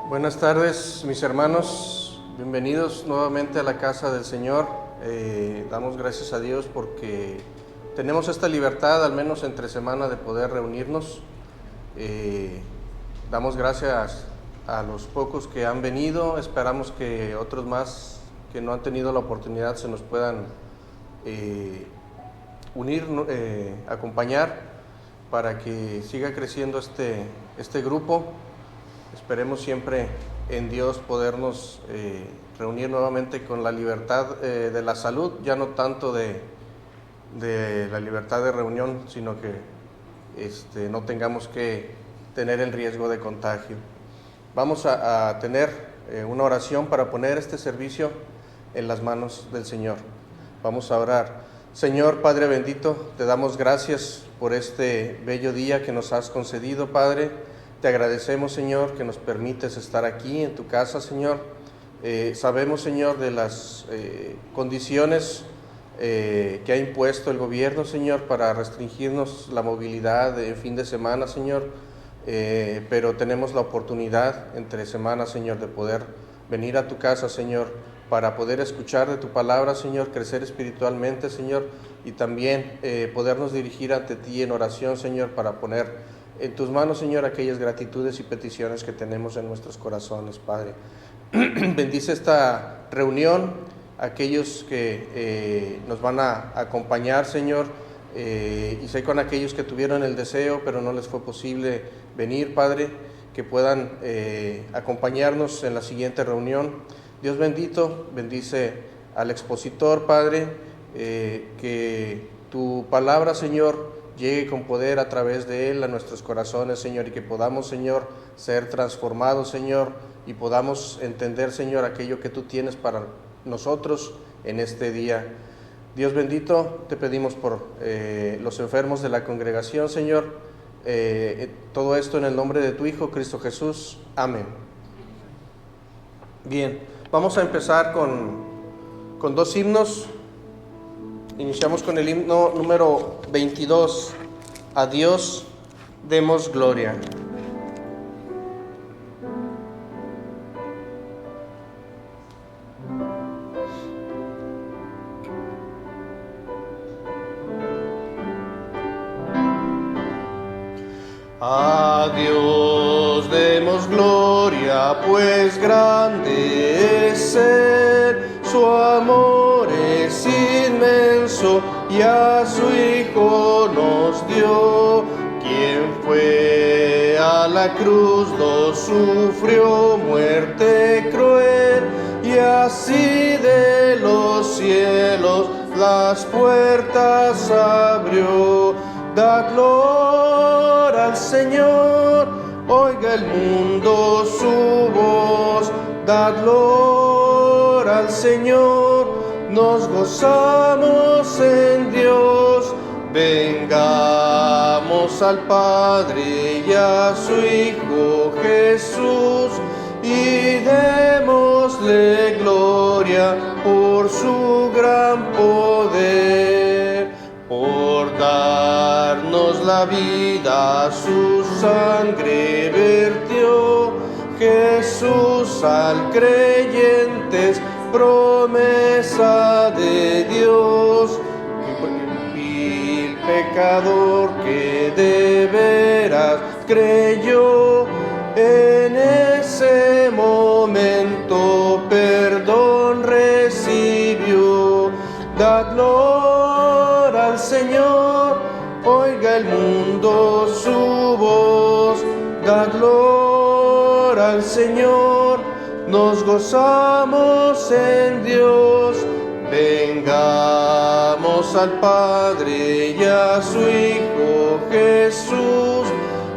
Buenas tardes, mis hermanos. Bienvenidos nuevamente a la casa del Señor. Damos gracias a Dios porque tenemos esta libertad, al menos entre semana, de poder reunirnos. Damos gracias a los pocos que han venido. Esperamos que otros más que no han tenido la oportunidad se nos puedan unir, acompañar para que siga creciendo este grupo. Esperemos siempre en Dios podernos reunir nuevamente con la libertad de la salud, ya no tanto de la libertad de reunión, sino que no tengamos que tener el riesgo de contagio. Vamos a tener una oración para poner este servicio en las manos del Señor. Vamos a orar. Señor Padre bendito, te damos gracias por este bello día que nos has concedido, Padre. Te agradecemos, Señor, que nos permites estar aquí en tu casa, Señor. Sabemos, Señor, de las condiciones que ha impuesto el gobierno, Señor, para restringirnos la movilidad en fin de semana, Señor. Pero tenemos la oportunidad entre semanas, Señor, de poder venir a tu casa, Señor, para poder escuchar de tu palabra, Señor, crecer espiritualmente, Señor, y también podernos dirigir ante ti en oración, Señor, para poner en tus manos, Señor, aquellas gratitudes y peticiones que tenemos en nuestros corazones, Padre. Bendice esta reunión, aquellos que nos van a acompañar, Señor, y sé con aquellos que tuvieron el deseo, pero no les fue posible venir, Padre, que puedan acompañarnos en la siguiente reunión. Dios bendito, bendice al expositor, Padre, que tu palabra, Señor, llegue con poder a través de él a nuestros corazones, Señor, y que podamos, Señor, ser transformados, Señor, y podamos entender, Señor, aquello que tú tienes para nosotros en este día. Dios bendito, te pedimos por los enfermos de la congregación, Señor, todo esto en el nombre de tu Hijo, Cristo Jesús. Amén. Bien, vamos a empezar con dos himnos. Iniciamos con el himno número 22, A Dios demos gloria. A Dios demos gloria, pues grande es Él, su amor es inmenso y a su Hijo nos dio, quien fue a la cruz, sufrió muerte cruel, y así de los cielos las puertas abrió. Da gloria al Señor, oiga el mundo su voz. Da gloria al Señor, nos gozamos en Dios. Vengamos al Padre y a su Hijo Jesús, y démosle gloria por su gran poder, por darnos la vida, su sangre vertió. Jesús al creyentes, promesa de Dios. El pecador que de veras creyó, en ese momento perdón recibió. Da gloria al Señor, oiga el mundo su voz. Da gloria al Señor, nos gozamos en Dios. Vengamos al Padre y a su Hijo Jesús,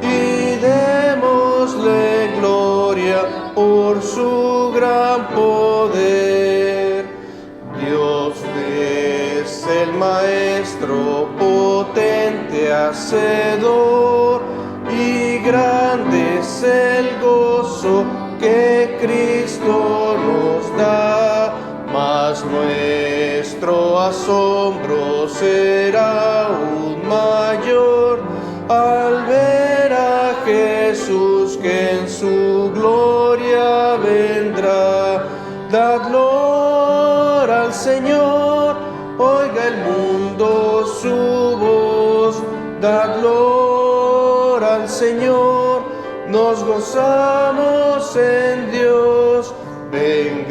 y démosle gloria por su gran poder. Dios es el Maestro potente, hacedor, y grande es el gozo que Cristo nos da. Mas nuestro asombro será aún mayor al ver a Jesús Jesús que en su gloria vendrá. Dad gloria al Señor, oiga el mundo su voz. Dad gloria al Señor, nos gozamos en Dios. Vengamos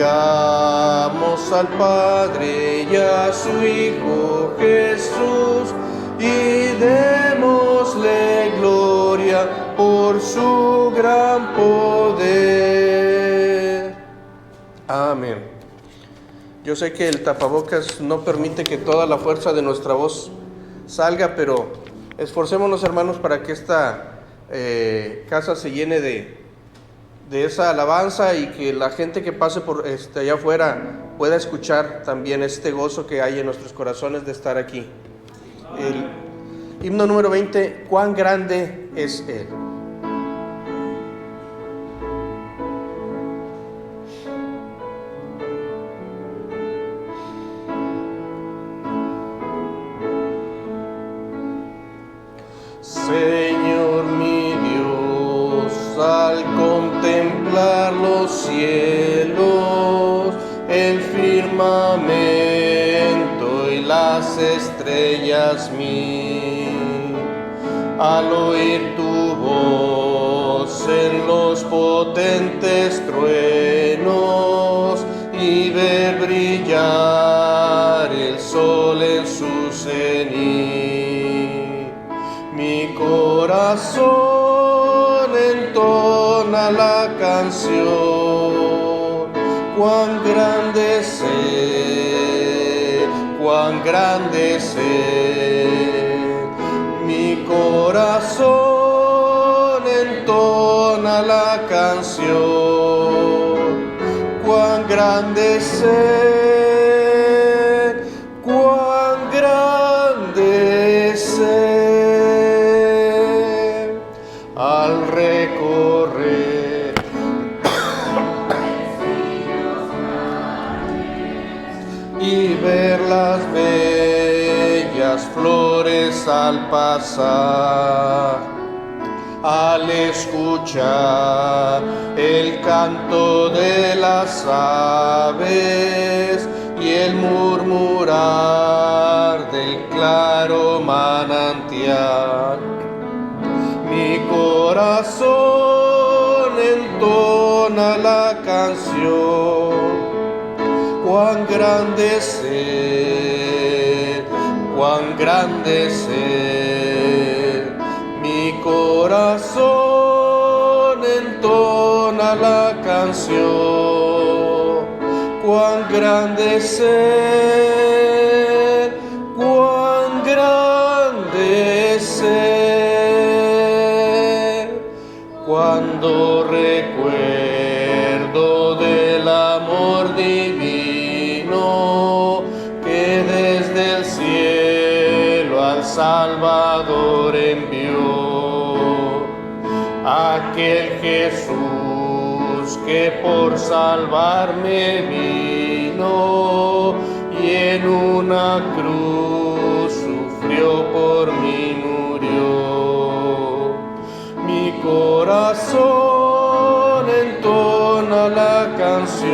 al Padre y a su Hijo Jesús y démosle gloria por su gran poder. Amén. Yo sé que el tapabocas no permite que toda la fuerza de nuestra voz salga, pero esforcémonos, hermanos, para que esta casa se llene de esa alabanza y que la gente que pase por allá afuera pueda escuchar también este gozo que hay en nuestros corazones de estar aquí. El himno número 20, cuán grande es Él. Señor mi Dios, al contemplar los cielos, el firmamento y las estrellas al oír tu voz en los potentes truenos y ver brillar el sol en su cenit, mi corazón entona la canción. Cuán grande es Él, cuán grande es Él. Mi corazón entona la canción. Cuán grande es Él, cuán grande es Él. Al recorrer y ver las bellas flores al pasar, al escuchar el canto de las aves y el murmurar del claro manantial, mi corazón entona la canción. Cuán grande es Él, cuán grande es Él. Mi corazón entona la canción. Cuán grande es Él, cuán grande es Él. Cuando recuerdo del amor divino que desde el cielo al Salvador envió, aquel Jesús que por salvarme vino y en una cruz sufrió por mí, murió. Mi corazón entona la canción.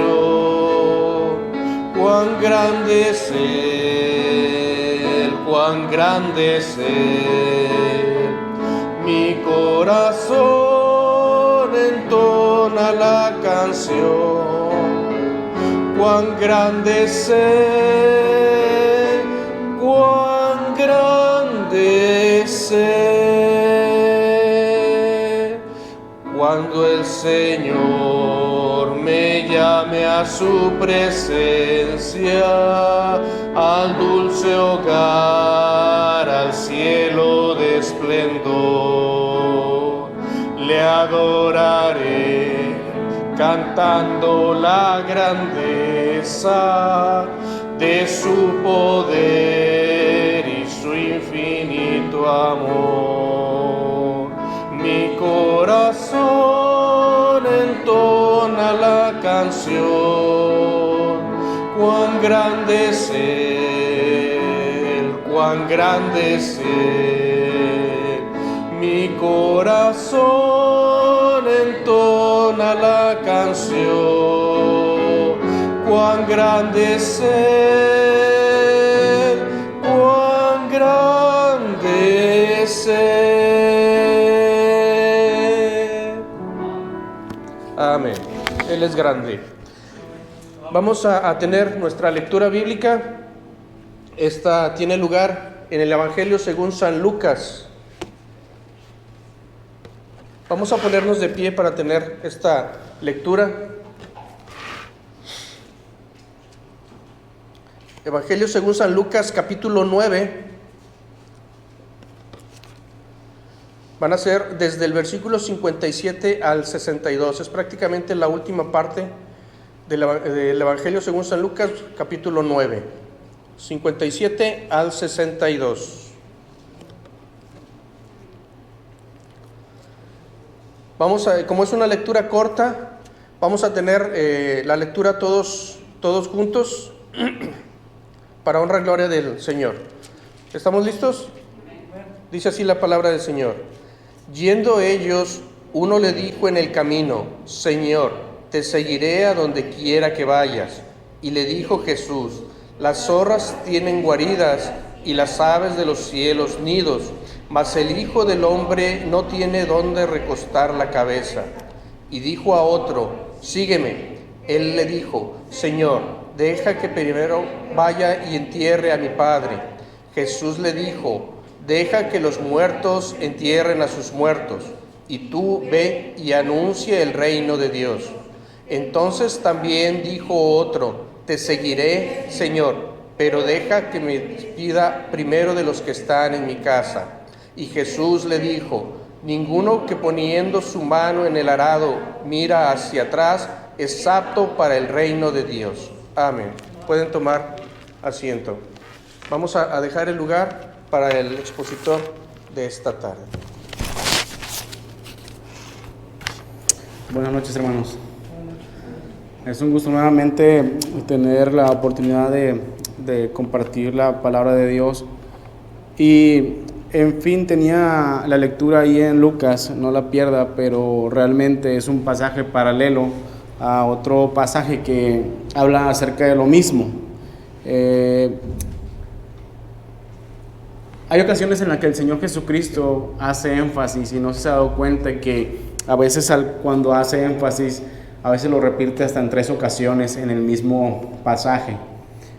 Cuán grande es Él, cuán grande es Él. Mi corazón entona la canción. Cuán grande es Él, cuán grande es Él. Cuando el Señor me llame a su presencia, al dulce hogar, al cielo de esplendor, le adoraré cantando la grandeza de su poder y su infinito amor. Mi corazón entona la canción. Cuán grande es Él, cuán grande es Él. Mi corazón cuán grande es Él, cuán grande es Él. Amén. Él es grande. Vamos a tener nuestra lectura bíblica. Esta tiene lugar en el Evangelio según San Lucas. Vamos a ponernos de pie para tener esta lectura. Evangelio según San Lucas, capítulo 9. Van a ser desde el versículo 57 al 62. Es prácticamente la última parte del Evangelio según San Lucas, capítulo 9. 57 al 62. Como es una lectura corta, vamos a tener la lectura todos juntos para honra y gloria del Señor. ¿Estamos listos? Dice así la palabra del Señor. Yendo ellos, uno le dijo en el camino: Señor, te seguiré a donde quiera que vayas. Y le dijo Jesús: las zorras tienen guaridas y las aves de los cielos nidos, mas el Hijo del Hombre no tiene dónde recostar la cabeza. Y dijo a otro: sígueme. Él le dijo: Señor, deja que primero vaya y entierre a mi Padre. Jesús le dijo: deja que los muertos entierren a sus muertos, y tú ve y anuncia el reino de Dios. Entonces también dijo otro: te seguiré, Señor, pero deja que me despida primero de los que están en mi casa. Y Jesús le dijo: ninguno que poniendo su mano en el arado mira hacia atrás es apto para el reino de Dios. Amén. Pueden tomar asiento. Vamos a dejar el lugar para el expositor de esta tarde. Buenas noches, hermanos. Es un gusto nuevamente tener la oportunidad de compartir la palabra de Dios. Y en fin, tenía la lectura ahí en Lucas, no la pierda, pero realmente es un pasaje paralelo a otro pasaje que habla acerca de lo mismo. Hay ocasiones en las que el Señor Jesucristo hace énfasis, y no se ha dado cuenta que a veces cuando hace énfasis, a veces lo repite hasta en 3 ocasiones en el mismo pasaje.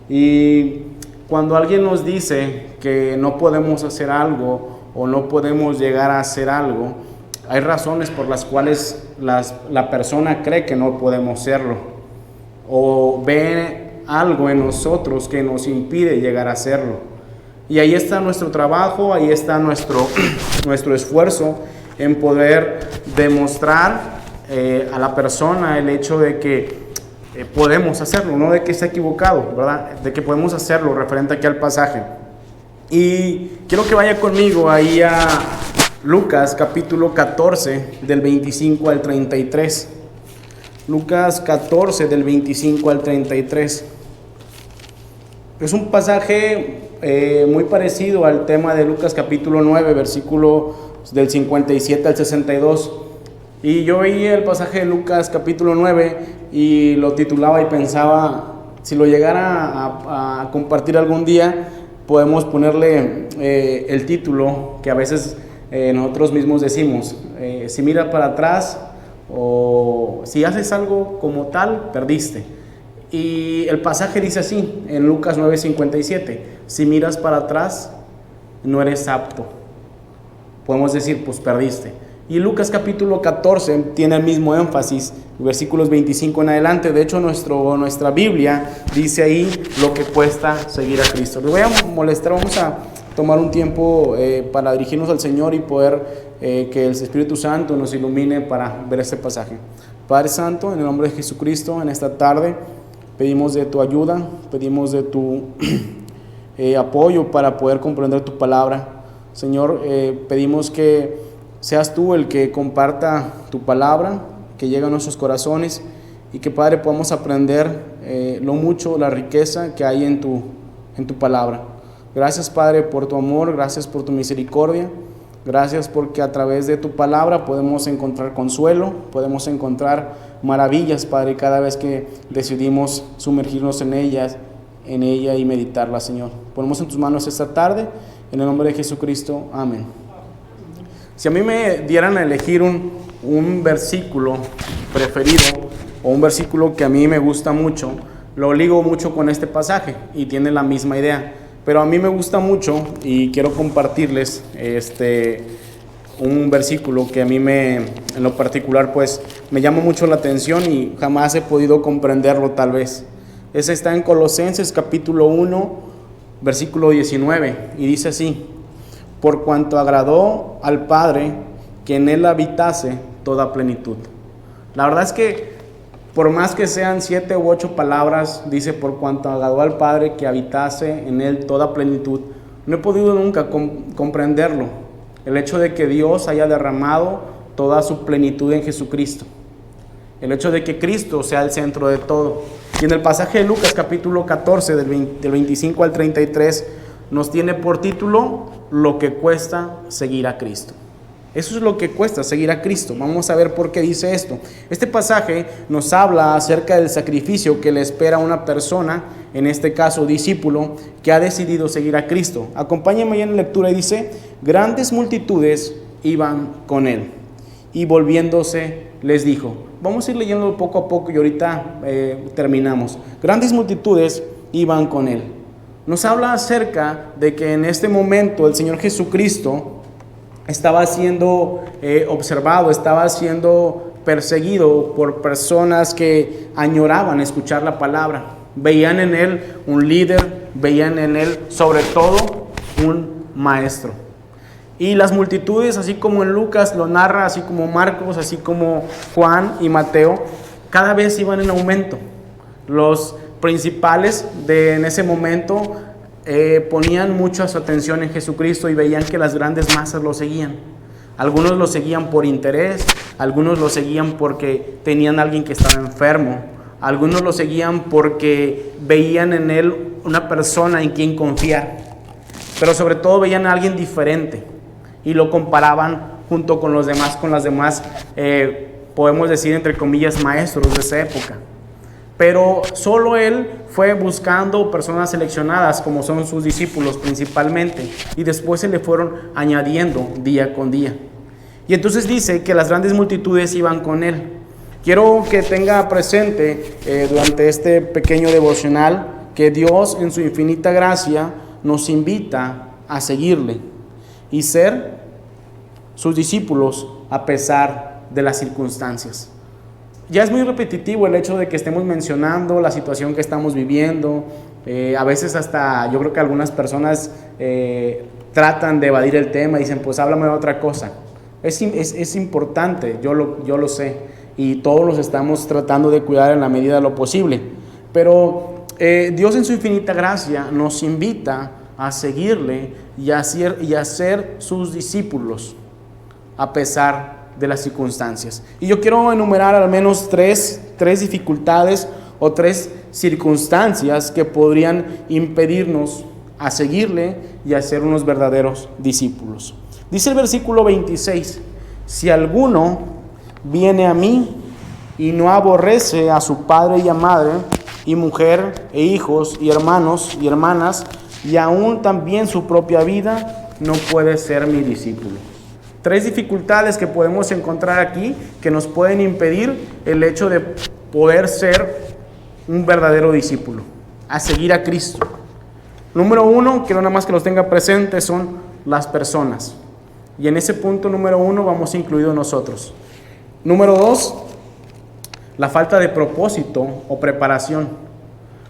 Y cuando alguien nos dice que no podemos hacer algo o no podemos llegar a hacer algo, hay razones por las cuales la persona cree que no podemos hacerlo, o ve algo en nosotros que nos impide llegar a hacerlo. Y ahí está nuestro trabajo, ahí está nuestro esfuerzo en poder demostrar a la persona el hecho de que podemos hacerlo, no de que está equivocado, ¿verdad? De que podemos hacerlo, referente aquí al pasaje. Y quiero que vaya conmigo ahí a Lucas capítulo 14 del 25 al 33. Lucas 14 del 25 al 33. Es un pasaje muy parecido al tema de Lucas capítulo 9, versículo del 57 al 62. Y yo veía el pasaje de Lucas capítulo 9 y lo titulaba y pensaba, si lo llegara a compartir algún día, podemos ponerle el título que a veces nosotros mismos decimos: si miras para atrás, o si haces algo como tal, perdiste. Y el pasaje dice así en Lucas 9:57: si miras para atrás, no eres apto. Podemos decir, pues perdiste. Y Lucas capítulo 14 tiene el mismo énfasis, versículos 25 en adelante. De hecho, nuestra Biblia dice ahí lo que cuesta seguir a Cristo. Les voy a molestar, vamos a tomar un tiempo para dirigirnos al Señor y poder que el Espíritu Santo nos ilumine para ver este pasaje. Padre Santo, en el nombre de Jesucristo, en esta tarde pedimos de tu ayuda, pedimos de tu apoyo para poder comprender tu palabra. Señor, pedimos que seas tú el que comparta tu palabra, que llegue a nuestros corazones, y que, Padre, podamos aprender lo mucho, la riqueza que hay en tu palabra. Gracias, Padre, por tu amor, gracias por tu misericordia, Gracias porque a través de tu palabra podemos encontrar consuelo, podemos encontrar maravillas, Padre, cada vez que decidimos sumergirnos en ella y meditarla, Señor. Ponemos en tus manos esta tarde, en el nombre de Jesucristo. Amén. Si a mí me dieran a elegir un versículo preferido o un versículo que a mí me gusta mucho, lo ligo mucho con este pasaje y tiene la misma idea. Pero a mí me gusta mucho y quiero compartirles un versículo que a mí en lo particular pues me llama mucho la atención y jamás he podido comprenderlo tal vez. Ese está en Colosenses capítulo 1, versículo 19 y dice así: por cuanto agradó al Padre que en él habitase toda plenitud. La verdad es que por más que sean 7 u 8 palabras, dice por cuanto agradó al Padre que habitase en él toda plenitud, no he podido nunca comprenderlo. El hecho de que Dios haya derramado toda su plenitud en Jesucristo. El hecho de que Cristo sea el centro de todo. Y en el pasaje de Lucas capítulo 14 del 25 al 33 nos tiene por título lo que cuesta seguir a Cristo. Eso es lo que cuesta seguir a Cristo. Vamos a ver por qué dice esto. Este pasaje nos habla acerca del sacrificio que le espera a una persona, en este caso discípulo, que ha decidido seguir a Cristo. Acompáñenme en la lectura y dice: grandes multitudes iban con él y volviéndose les dijo. Vamos a ir leyendo poco a poco y ahorita terminamos. Grandes multitudes iban con él. Nos habla acerca de que en este momento el Señor Jesucristo estaba siendo observado, estaba siendo perseguido por personas que añoraban escuchar la palabra. Veían en él un líder, veían en él sobre todo un maestro. Y las multitudes, así como en Lucas lo narra, así como Marcos, así como Juan y Mateo, cada vez iban en aumento. Los principales en ese momento ponían mucha su atención en Jesucristo y veían que las grandes masas lo seguían. Algunos lo seguían por interés, algunos lo seguían porque tenían a alguien que estaba enfermo, algunos lo seguían porque veían en él una persona en quien confiar, pero sobre todo veían a alguien diferente y lo comparaban junto con los demás, con las demás, podemos decir entre comillas, maestros de esa época. Pero solo él fue buscando personas seleccionadas, como son sus discípulos principalmente, y después se le fueron añadiendo día con día. Y entonces dice que las grandes multitudes iban con él. Quiero que tenga presente durante este pequeño devocional que Dios en su infinita gracia nos invita a seguirle y ser sus discípulos a pesar de las circunstancias. Ya es muy repetitivo el hecho de que estemos mencionando la situación que estamos viviendo. A veces hasta yo creo que algunas personas tratan de evadir el tema y dicen, pues háblame de otra cosa. Es importante, yo lo sé, y todos los estamos tratando de cuidar en la medida de lo posible. Pero Dios en su infinita gracia nos invita a seguirle y a ser sus discípulos a pesar de las circunstancias. Y yo quiero enumerar al menos tres dificultades o 3 circunstancias que podrían impedirnos a seguirle y a ser unos verdaderos discípulos. Dice el versículo 26, si alguno viene a mí y no aborrece a su padre y a madre, y mujer, e hijos, y hermanos, y hermanas, y aún también su propia vida, no puede ser mi discípulo. 3 dificultades que podemos encontrar aquí que nos pueden impedir el hecho de poder ser un verdadero discípulo, a seguir a Cristo. Número 1, quiero nada más que los tenga presentes, son las personas. Y en ese punto número 1 vamos incluidos nosotros. Número 2, la falta de propósito o preparación.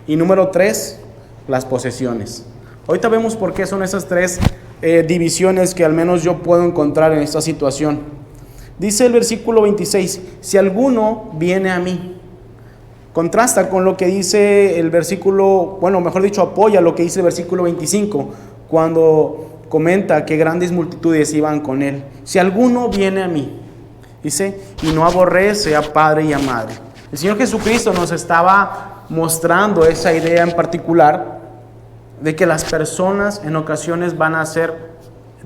Y número 3, las posesiones. Ahorita vemos por qué son esas 3 divisiones que al menos yo puedo encontrar en esta situación. Dice el versículo 26, si alguno viene a mí. Contrasta con lo que dice el versículo, bueno, mejor dicho, apoya lo que dice el versículo 25, cuando comenta que grandes multitudes iban con él. Si alguno viene a mí, dice, y no aborrece a padre y a madre. El Señor Jesucristo nos estaba mostrando esa idea en particular de que las personas en ocasiones van a ser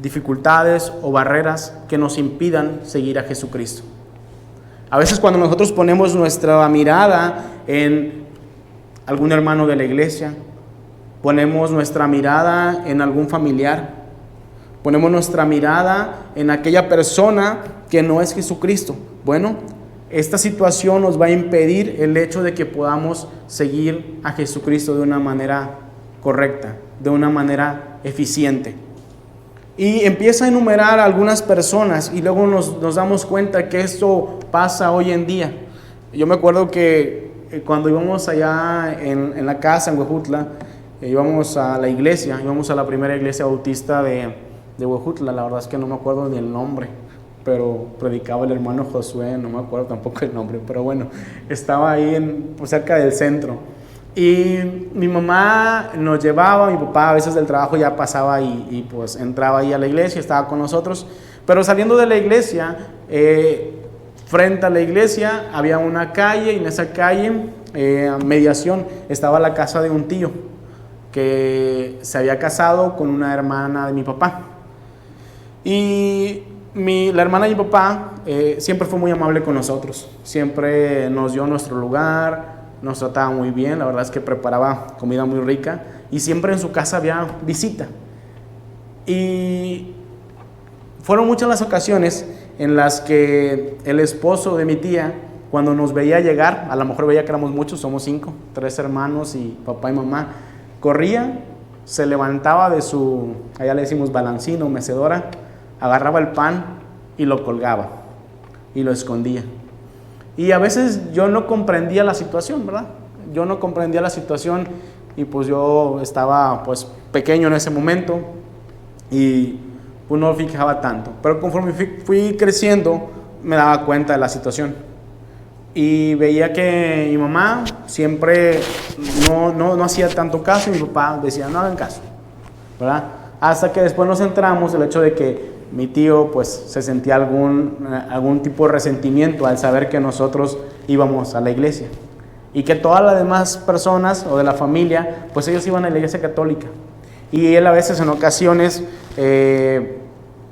dificultades o barreras que nos impidan seguir a Jesucristo. A veces cuando nosotros ponemos nuestra mirada en algún hermano de la iglesia, ponemos nuestra mirada en algún familiar, ponemos nuestra mirada en aquella persona que no es Jesucristo. Bueno, esta situación nos va a impedir el hecho de que podamos seguir a Jesucristo de una manera correcta, de una manera eficiente. Y empieza a enumerar a algunas personas y luego nos damos cuenta que esto pasa hoy en día. Yo me acuerdo que cuando íbamos allá en la casa en Huejutla, íbamos a la iglesia, íbamos a la primera iglesia bautista de Huejutla. La verdad es que no me acuerdo ni el nombre, pero predicaba el hermano Josué, no me acuerdo tampoco el nombre, pero bueno, estaba ahí cerca del centro. Y mi mamá nos llevaba, mi papá a veces del trabajo ya pasaba y pues entraba ahí a la iglesia, estaba con nosotros. Pero saliendo de la iglesia, frente a la iglesia había una calle y en esa calle, a mediación, estaba la casa de un tío que se había casado con una hermana de mi papá. Y la hermana de mi papá siempre fue muy amable con nosotros, siempre nos dio nuestro lugar, nos trataba muy bien, la verdad es que preparaba comida muy rica y siempre en su casa había visita. Y fueron muchas las ocasiones en las que el esposo de mi tía, cuando nos veía llegar, a lo mejor veía que éramos muchos, somos 5, 3 hermanos y papá y mamá, corría, se levantaba de su, allá le decimos balancín o mecedora, agarraba el pan y lo colgaba y lo escondía. Y a veces yo no comprendía la situación, ¿verdad? Yo no comprendía la situación y pues yo estaba pues pequeño en ese momento y pues no lo fijaba tanto. Pero conforme fui creciendo me daba cuenta de la situación. Y veía que mi mamá siempre no hacía tanto caso y mi papá decía no hagan caso, ¿verdad? Hasta que después nos entramos el hecho de que mi tío pues se sentía algún tipo de resentimiento al saber que nosotros íbamos a la iglesia y que todas las demás personas o de la familia pues ellos iban a la iglesia católica y él a veces en ocasiones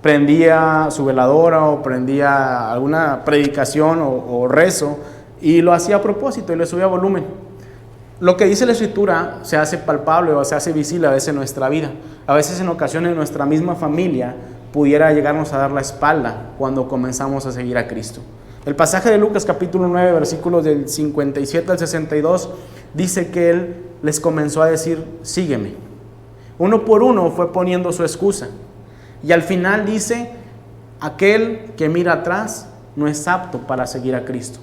prendía su veladora o prendía alguna predicación o rezo y lo hacía a propósito y le subía volumen. Lo que dice la Escritura se hace palpable o se hace visible a veces en nuestra vida. A veces en ocasiones nuestra misma familia pudiera llegarnos a dar la espalda cuando comenzamos a seguir a Cristo. El pasaje de Lucas capítulo 9 versículos del 57 al 62 dice que Él les comenzó a decir sígueme. Uno por uno fue poniendo su excusa y al final dice aquel que mira atrás no es apto para seguir a Cristo.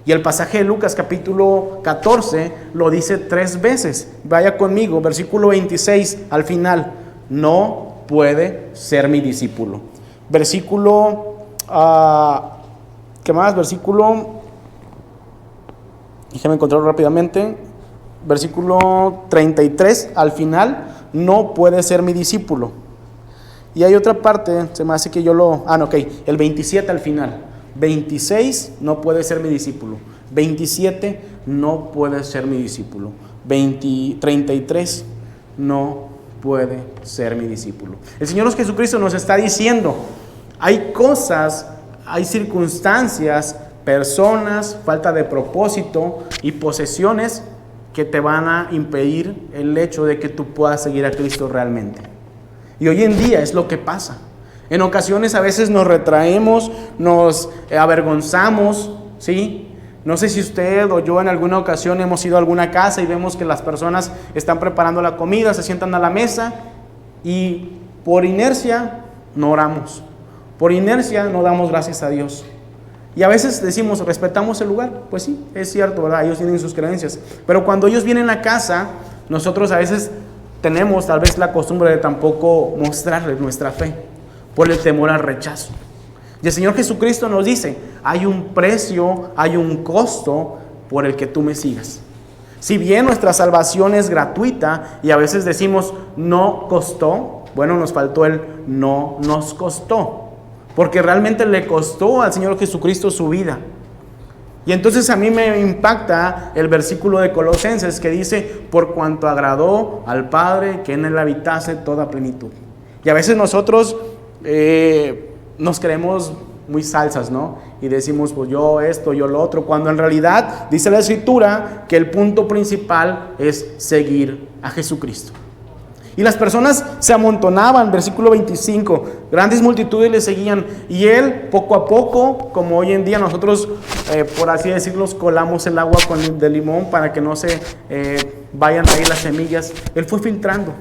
Y el pasaje de Lucas capítulo 14 lo dice 3 veces. Vaya conmigo, versículo 26 al final. No puede ser mi discípulo. Versículo, ¿qué más? Versículo, déjame encontrarlo rápidamente. Versículo 33 al final. No puede ser mi discípulo. Y hay otra parte, se me hace que yo lo... el 27 al final. 26, no puede ser mi discípulo. 27, no puede ser mi discípulo. 33, no puede ser mi discípulo. El Señor Jesucristo nos está diciendo, hay cosas, hay circunstancias, personas, falta de propósito y posesiones que te van a impedir el hecho de que tú puedas seguir a Cristo realmente. Y hoy en día es lo que pasa. En ocasiones a veces nos retraemos, nos avergonzamos, ¿sí? No sé si usted o yo en alguna ocasión hemos ido a alguna casa y vemos que las personas están preparando la comida, se sientan a la mesa y por inercia no oramos, por inercia no damos gracias a Dios. Y a veces decimos, respetamos el lugar, pues sí, es cierto, ¿verdad? Ellos tienen sus creencias, pero cuando ellos vienen a casa, nosotros a veces tenemos tal vez la costumbre de tampoco mostrarles nuestra fe por el temor al rechazo. Y el Señor Jesucristo nos dice, hay un precio, hay un costo por el que tú me sigas. Si bien nuestra salvación es gratuita y a veces decimos no costó, bueno, nos faltó el no nos costó, porque realmente le costó al Señor Jesucristo su vida. Y entonces a mí me impacta el versículo de Colosenses que dice, por cuanto agradó al Padre que en él habitase toda plenitud. Y a veces nosotros nos creemos muy salsas, ¿no? Y decimos, pues yo esto, yo lo otro, cuando en realidad dice la Escritura que el punto principal es seguir a Jesucristo. Y las personas se amontonaban, versículo 25, grandes multitudes le seguían, y él poco a poco, como hoy en día nosotros, por así decirlo, colamos el agua de limón para que no se vayan ahí las semillas, él fue filtrando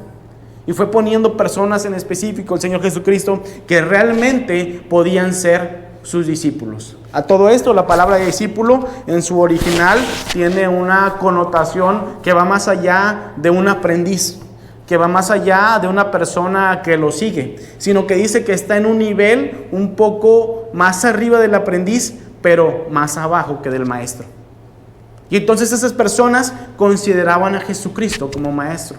y fue poniendo personas en específico, el Señor Jesucristo, que realmente podían ser sus discípulos. A todo esto, la palabra de discípulo en su original tiene una connotación que va más allá de un aprendiz, que va más allá de una persona que lo sigue, sino que dice que está en un nivel un poco más arriba del aprendiz, pero más abajo que del maestro. Y entonces esas personas consideraban a Jesucristo como maestro.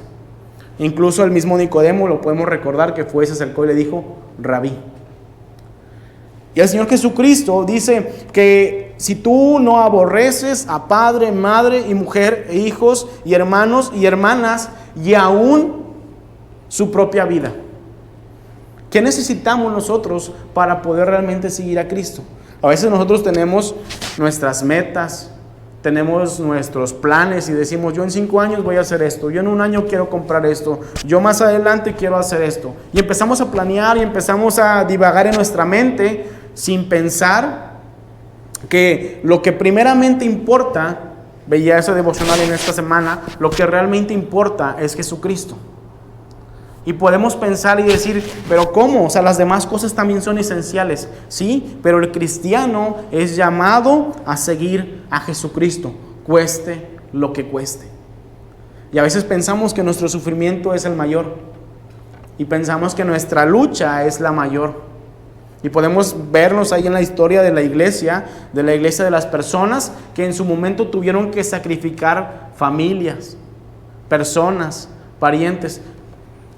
Incluso el mismo Nicodemo, lo podemos recordar, que fue, se acercó y le dijo, Rabí. Y el Señor Jesucristo dice que si tú no aborreces a padre, madre y mujer, e hijos y hermanos y hermanas, y aún su propia vida, ¿qué necesitamos nosotros para poder realmente seguir a Cristo? A veces nosotros tenemos nuestras metas, tenemos nuestros planes y decimos, yo en 5 años voy a hacer esto, yo en 1 año quiero comprar esto, yo más adelante quiero hacer esto. Y empezamos a planear y empezamos a divagar en nuestra mente sin pensar que lo que primeramente importa, veía ese devocional en esta semana, lo que realmente importa es Jesucristo. Y podemos pensar y decir, pero ¿cómo? O sea, las demás cosas también son esenciales. Sí, pero el cristiano es llamado a seguir a Jesucristo, cueste lo que cueste. Y a veces pensamos que nuestro sufrimiento es el mayor. Y pensamos que nuestra lucha es la mayor. Y podemos vernos ahí en la historia de la iglesia de las personas que en su momento tuvieron que sacrificar familias, personas, parientes.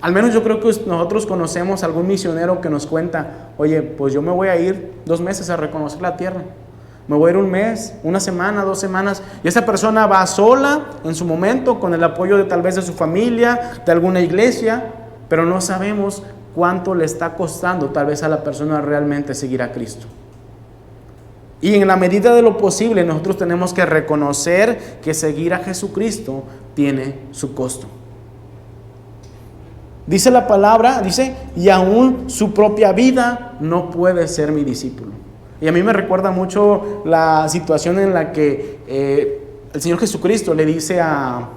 Al menos yo creo que nosotros conocemos a algún misionero que nos cuenta, oye, pues yo me voy a ir 2 meses a reconocer la tierra. Me voy a ir 1 mes, 1 semana, 2 semanas. Y esa persona va sola en su momento, con el apoyo de tal vez de su familia, de alguna iglesia, pero no sabemos cuánto le está costando tal vez a la persona realmente seguir a Cristo. Y en la medida de lo posible nosotros tenemos que reconocer que seguir a Jesucristo tiene su costo. Dice la palabra, dice, y aún su propia vida no puede ser mi discípulo. Y a mí me recuerda mucho la situación en la que el Señor Jesucristo le dice a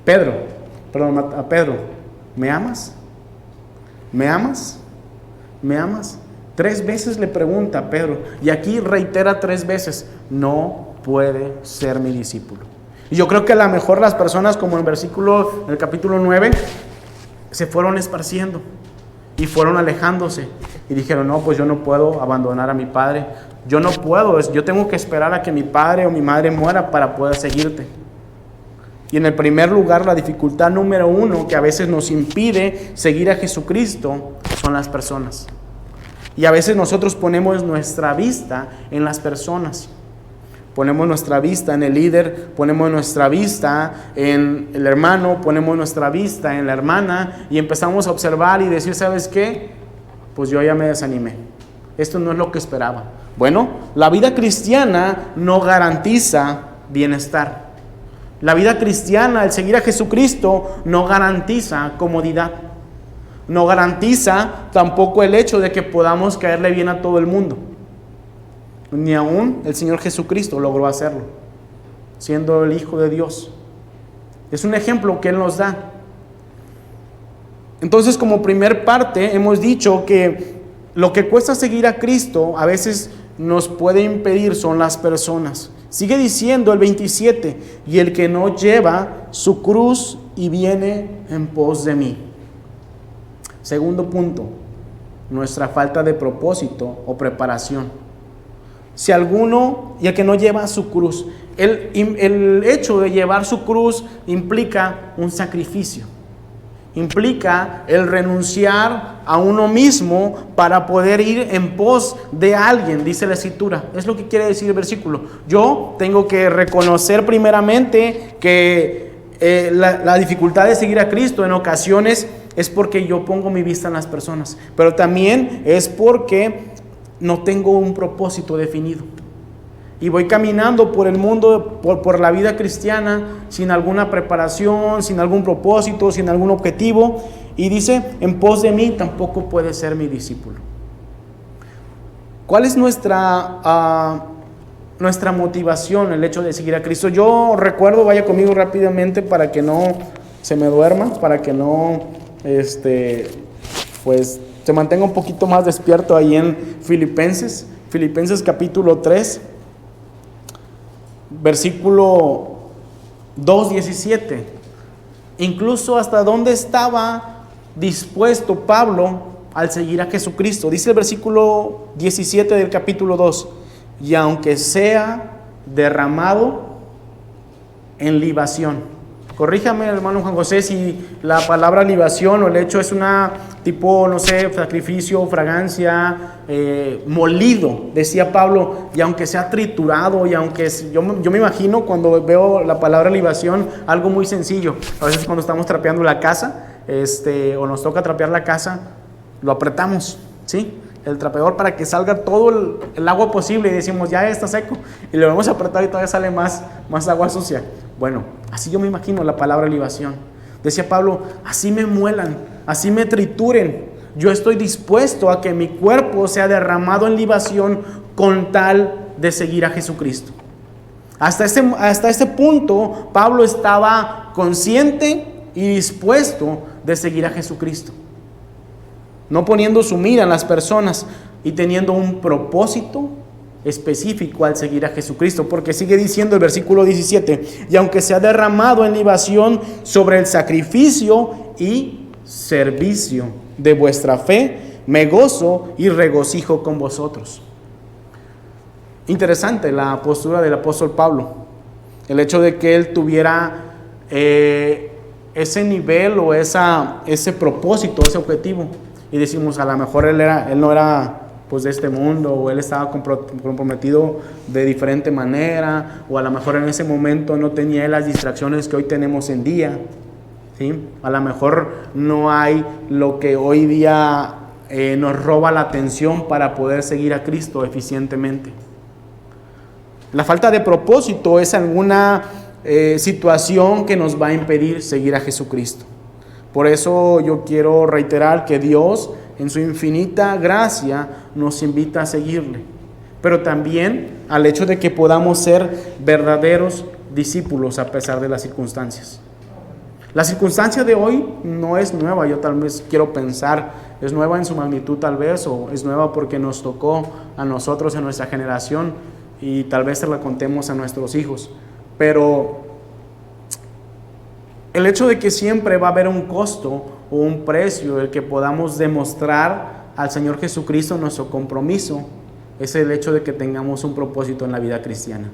Pedro, ¿me amas? ¿Me amas? ¿Me amas? 3 veces le pregunta a Pedro, y aquí reitera 3 veces, no puede ser mi discípulo. Y yo creo que a lo mejor las personas, como en el capítulo 9, se fueron esparciendo y fueron alejándose. Y dijeron, no, pues yo no puedo abandonar a mi padre. Yo no puedo, yo tengo que esperar a que mi padre o mi madre muera para poder seguirte. Y en el primer lugar, la dificultad número 1 que a veces nos impide seguir a Jesucristo son las personas. Y a veces nosotros ponemos nuestra vista en las personas. Ponemos nuestra vista en el líder, ponemos nuestra vista en el hermano, ponemos nuestra vista en la hermana y empezamos a observar y decir, ¿sabes qué? Pues yo ya me desanimé. Esto no es lo que esperaba. Bueno, la vida cristiana no garantiza bienestar. La vida cristiana, el seguir a Jesucristo, no garantiza comodidad. No garantiza tampoco el hecho de que podamos caerle bien a todo el mundo. Ni aún el Señor Jesucristo logró hacerlo, siendo el Hijo de Dios. Es un ejemplo que Él nos da. Entonces, como primer parte, hemos dicho que lo que cuesta seguir a Cristo a veces nos puede impedir son las personas. Sigue diciendo el 27, y el que no lleva su cruz y viene en pos de mí. Segundo punto, nuestra falta de propósito o preparación. Si alguno, y el que no lleva su cruz, el hecho de llevar su cruz implica un sacrificio, implica el renunciar a uno mismo para poder ir en pos de alguien, dice la Escritura. Es lo que quiere decir el versículo. Yo tengo que reconocer primeramente que la dificultad de seguir a Cristo en ocasiones es porque yo pongo mi vista en las personas, pero también es porque no tengo un propósito definido. Y voy caminando por el mundo, por la vida cristiana, sin alguna preparación, sin algún propósito, sin algún objetivo. Y dice, en pos de mí tampoco puede ser mi discípulo. ¿Cuál es nuestra motivación, el hecho de seguir a Cristo? Yo recuerdo, vaya conmigo rápidamente para que no se me duerma, para que no, pues se mantenga un poquito más despierto ahí en Filipenses capítulo 3. Versículo 2:17. Incluso hasta dónde estaba dispuesto Pablo al seguir a Jesucristo. Dice el versículo 17 del capítulo 2: y aunque sea derramado en libación. Corríjame, hermano Juan José, si la palabra libación o el hecho es una tipo, no sé, sacrificio, fragancia, molido, decía Pablo, y aunque sea triturado, y aunque yo me imagino cuando veo la palabra libación algo muy sencillo. A veces cuando estamos trapeando la casa, o nos toca trapear la casa, lo apretamos, ¿sí? El trapeador para que salga todo el agua posible y decimos, ya está seco, y le vamos a apretar y todavía sale más agua sucia. Bueno, así yo me imagino la palabra libación. Decía Pablo, así me muelan, así me trituren, yo estoy dispuesto a que mi cuerpo sea derramado en libación con tal de seguir a Jesucristo. Hasta este punto Pablo estaba consciente y dispuesto de seguir a Jesucristo, no poniendo su mira en las personas y teniendo un propósito específico al seguir a Jesucristo, porque sigue diciendo el versículo 17: y aunque sea derramado en libación sobre el sacrificio y servicio de vuestra fe, me gozo y regocijo con vosotros. Interesante la postura del apóstol Pablo, el hecho de que él tuviera ese nivel o ese propósito, ese objetivo. Y decimos, a lo mejor él no era pues de este mundo, o él estaba comprometido de diferente manera, o a lo mejor en ese momento no tenía las distracciones que hoy tenemos en día, ¿sí? A lo mejor no hay lo que hoy día nos roba la atención para poder seguir a Cristo eficientemente. La falta de propósito es alguna situación que nos va a impedir seguir a Jesucristo. Por eso yo quiero reiterar que Dios, en su infinita gracia, nos invita a seguirle, pero también al hecho de que podamos ser verdaderos discípulos a pesar de las circunstancias. La circunstancia de hoy no es nueva, yo tal vez quiero pensar, es nueva en su magnitud tal vez, o es nueva porque nos tocó a nosotros en nuestra generación y tal vez se la contemos a nuestros hijos, pero el hecho de que siempre va a haber un costo o un precio el que podamos demostrar al Señor Jesucristo nuestro compromiso, es el hecho de que tengamos un propósito en la vida cristiana.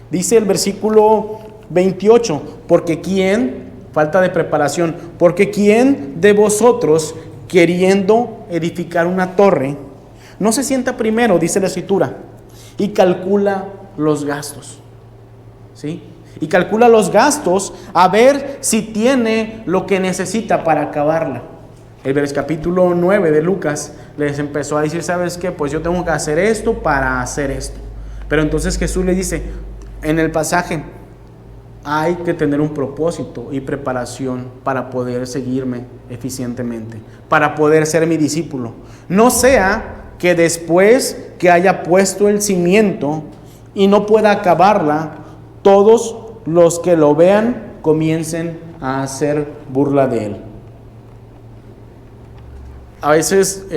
Dice el versículo 28, porque quién, falta de preparación, porque quién de vosotros, queriendo edificar una torre, no se sienta primero, dice la Escritura, y calcula los gastos, ¿sí? Y calcula los gastos a ver si tiene lo que necesita para acabarla. El capítulo 9 de Lucas les empezó a decir, ¿sabes qué? Pues yo tengo que hacer esto para hacer esto. Pero entonces Jesús le dice en el pasaje, hay que tener un propósito y preparación para poder seguirme eficientemente, para poder ser mi discípulo. No sea que después que haya puesto el cimiento y no pueda acabarla, todos los que lo vean comiencen a hacer burla de él. A veces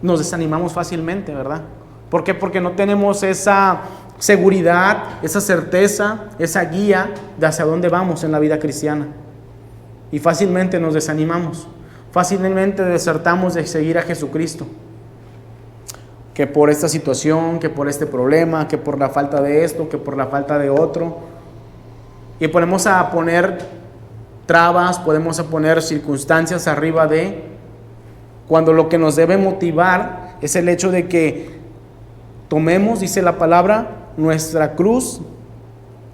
nos desanimamos fácilmente, ¿verdad? ¿Por qué? Porque no tenemos esa seguridad, esa certeza, esa guía de hacia dónde vamos en la vida cristiana. Y fácilmente nos desanimamos, fácilmente desertamos de seguir a Jesucristo. Que por esta situación, que por este problema, que por la falta de esto, que por la falta de otro. Y ponemos a poner trabas, podemos a poner circunstancias arriba de, cuando lo que nos debe motivar es el hecho de que tomemos, dice la palabra, nuestra cruz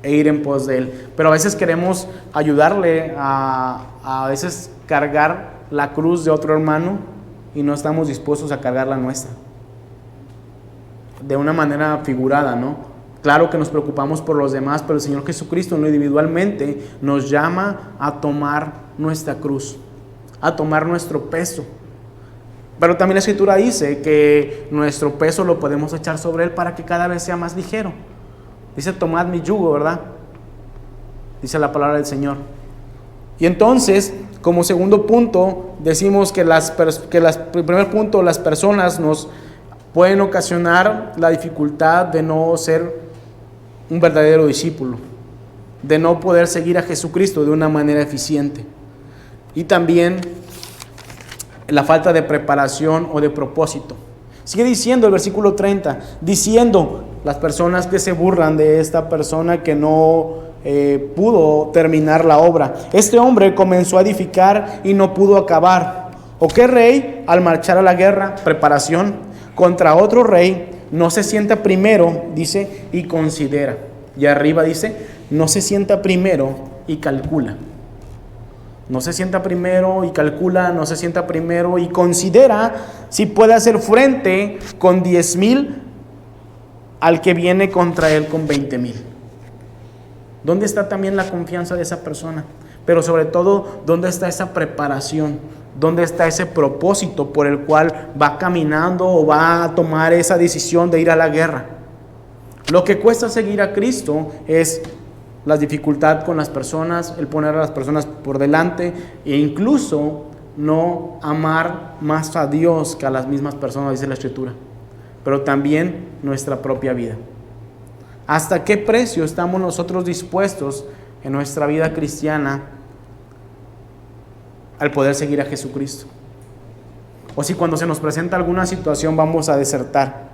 e ir en pos de él. Pero a veces queremos ayudarle a veces cargar la cruz de otro hermano y no estamos dispuestos a cargar la nuestra. De una manera figurada, ¿no? Claro que nos preocupamos por los demás, pero el Señor Jesucristo individualmente nos llama a tomar nuestra cruz, a tomar nuestro peso. Pero también la Escritura dice que nuestro peso lo podemos echar sobre Él para que cada vez sea más ligero. Dice, tomad mi yugo, ¿verdad? Dice la palabra del Señor. Y entonces, como segundo punto, decimos que primer punto, las personas nos pueden ocasionar la dificultad de no ser un verdadero discípulo, de no poder seguir a Jesucristo de una manera eficiente. Y también la falta de preparación o de propósito. Sigue diciendo el versículo 30, diciendo las personas que se burlan de esta persona que no pudo terminar la obra. Este hombre comenzó a edificar y no pudo acabar. ¿O qué rey al marchar a la guerra, preparación, contra otro rey, no se sienta primero, dice, y considera? Y arriba dice, no se sienta primero y calcula. No se sienta primero y calcula, no se sienta primero y considera si puede hacer frente con 10,000 al que viene contra él con 20,000. ¿Dónde está también la confianza de esa persona? Pero sobre todo, ¿dónde está esa preparación? ¿Dónde está ese propósito por el cual va caminando o va a tomar esa decisión de ir a la guerra? Lo que cuesta seguir a Cristo es la dificultad con las personas, el poner a las personas por delante e incluso no amar más a Dios que a las mismas personas, dice la Escritura, pero también nuestra propia vida. ¿Hasta qué precio estamos nosotros dispuestos en nuestra vida cristiana al poder seguir a Jesucristo? O si cuando se nos presenta alguna situación vamos a desertar.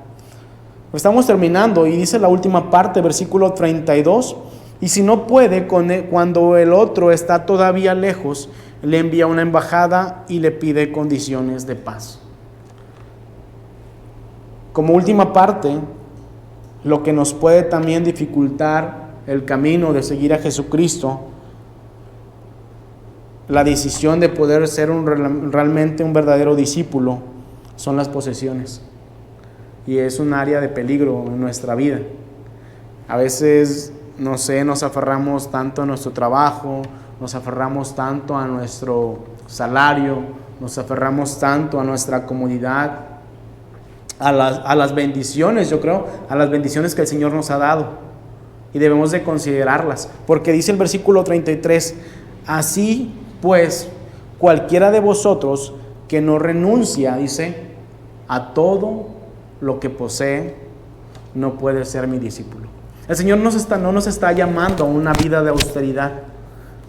Estamos terminando y dice la última parte, versículo 32, y si no puede, cuando el otro está todavía lejos, le envía una embajada y le pide condiciones de paz. Como última parte, lo que nos puede también dificultar el camino de seguir a Jesucristo, la decisión de poder ser realmente un verdadero discípulo, son las posesiones. Y es un área de peligro en nuestra vida. A veces, nos aferramos tanto a nuestro trabajo, nos aferramos tanto a nuestro salario, nos aferramos tanto a nuestra comodidad, a las bendiciones, yo creo, a las bendiciones que el Señor nos ha dado. Y debemos de considerarlas, porque dice el versículo 33, así pues, cualquiera de vosotros que no renuncia, dice, a todo lo que posee, no puede ser mi discípulo. El Señor no nos está llamando a una vida de austeridad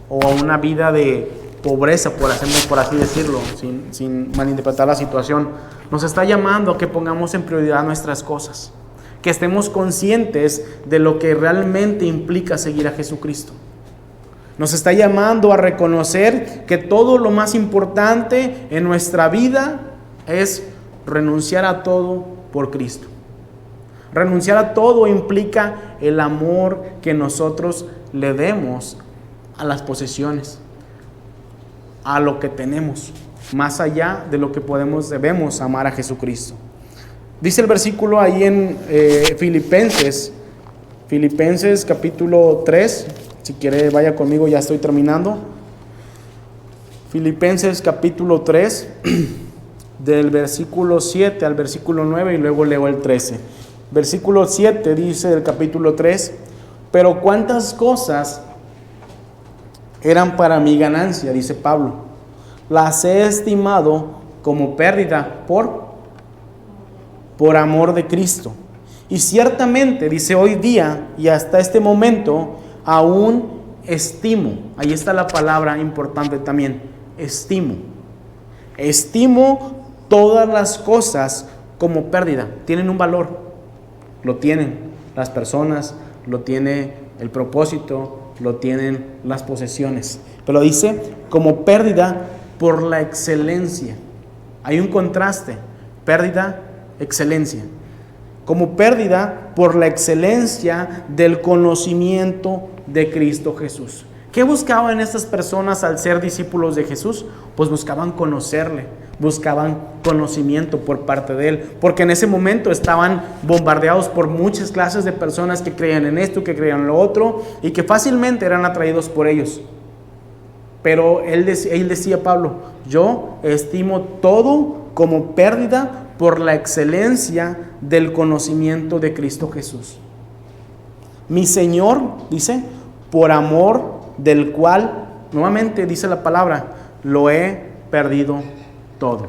o a una vida de pobreza, por así decirlo, sin malinterpretar la situación. Nos está llamando a que pongamos en prioridad nuestras cosas, que estemos conscientes de lo que realmente implica seguir a Jesucristo. Nos está llamando a reconocer que todo lo más importante en nuestra vida es renunciar a todo por Cristo. Renunciar a todo implica el amor que nosotros le demos a las posesiones, a lo que tenemos, más allá de lo que debemos amar a Jesucristo. Dice el versículo ahí en Filipenses capítulo 3, si quiere vaya conmigo, ya estoy terminando. Filipenses capítulo 3, del versículo 7 al versículo 9 y luego leo el 13. Versículo 7 dice del capítulo 3, pero cuántas cosas eran para mi ganancia, dice Pablo, las he estimado como pérdida por amor de Cristo. Y ciertamente, dice, hoy día y hasta este momento, aún estimo, ahí está la palabra importante también, estimo todas las cosas como pérdida, tienen un valor. Lo tienen las personas, lo tiene el propósito, lo tienen las posesiones. Pero dice, como pérdida por la excelencia. Hay un contraste, pérdida, excelencia. Como pérdida por la excelencia del conocimiento de Cristo Jesús. ¿Qué buscaban estas personas al ser discípulos de Jesús? Pues buscaban conocerle, buscaban conocimiento por parte de Él, porque en ese momento estaban bombardeados por muchas clases de personas que creían en esto, que creían en lo otro, y que fácilmente eran atraídos por ellos. Pero él decía, Pablo, yo estimo todo como pérdida por la excelencia del conocimiento de Cristo Jesús. Mi Señor, dice, por amor del cual, nuevamente dice la palabra, lo he perdido todo.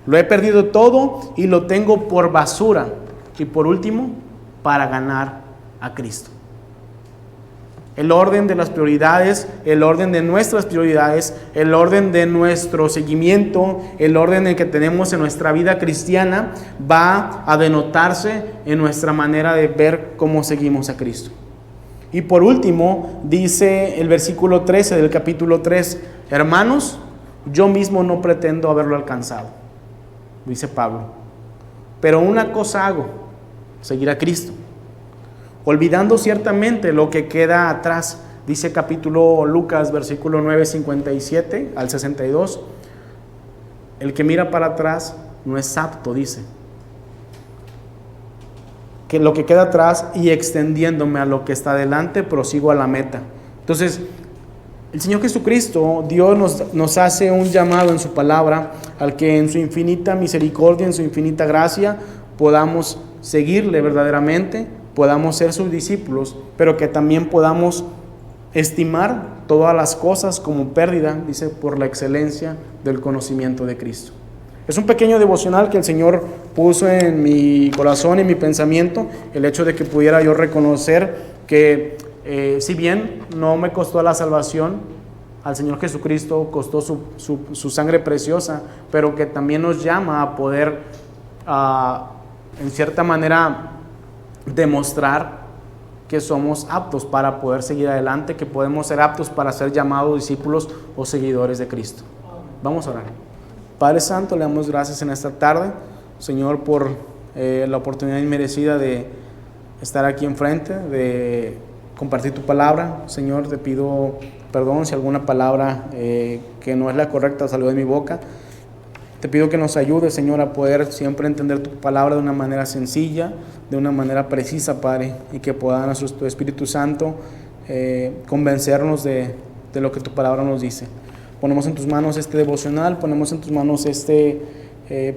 Lo he perdido todo y lo tengo por basura. Y por último, para ganar a Cristo. El orden de las prioridades, el orden de nuestras prioridades, el orden de nuestro seguimiento, el orden en que tenemos en nuestra vida cristiana va a denotarse en nuestra manera de ver cómo seguimos a Cristo. Y por último, dice el versículo 13 del capítulo 3, hermanos, yo mismo no pretendo haberlo alcanzado, dice Pablo, pero una cosa hago, seguir a Cristo, olvidando ciertamente lo que queda atrás, dice capítulo Lucas, versículo 9, 57 al 62, el que mira para atrás no es apto, dice, que lo que queda atrás y extendiéndome a lo que está delante, prosigo a la meta. Entonces, el Señor Jesucristo, Dios nos hace un llamado en su palabra al que en su infinita misericordia, en su infinita gracia, podamos seguirle verdaderamente, podamos ser sus discípulos, pero que también podamos estimar todas las cosas como pérdida, dice, por la excelencia del conocimiento de Cristo. Es un pequeño devocional que el Señor puso en mi corazón, en mi pensamiento, el hecho de que pudiera yo reconocer que si bien no me costó la salvación, al Señor Jesucristo costó su sangre preciosa, pero que también nos llama a poder, en cierta manera, demostrar que somos aptos para poder seguir adelante, que podemos ser aptos para ser llamados discípulos o seguidores de Cristo. Vamos a orar. Padre Santo, le damos gracias en esta tarde, Señor, por la oportunidad inmerecida de estar aquí enfrente, de compartir tu palabra. Señor, te pido perdón si alguna palabra que no es la correcta salió de mi boca. Te pido que nos ayudes, Señor, a poder siempre entender tu palabra de una manera sencilla, de una manera precisa, Padre, y que pueda tu Espíritu Santo convencernos de lo que tu palabra nos dice. Ponemos en tus manos este devocional, ponemos en tus manos este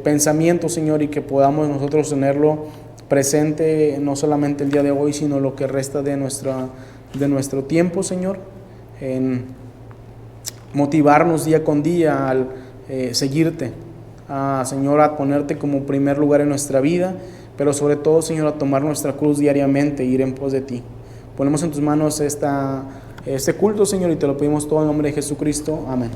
pensamiento, Señor, y que podamos nosotros tenerlo presente no solamente el día de hoy, sino lo que resta de nuestro tiempo, Señor, en motivarnos día con día al seguirte, Señor, a ponerte como primer lugar en nuestra vida, pero sobre todo, Señor, a tomar nuestra cruz diariamente e ir en pos de ti. Ponemos en tus manos este culto, Señor, y te lo pedimos todo en nombre de Jesucristo. Amén.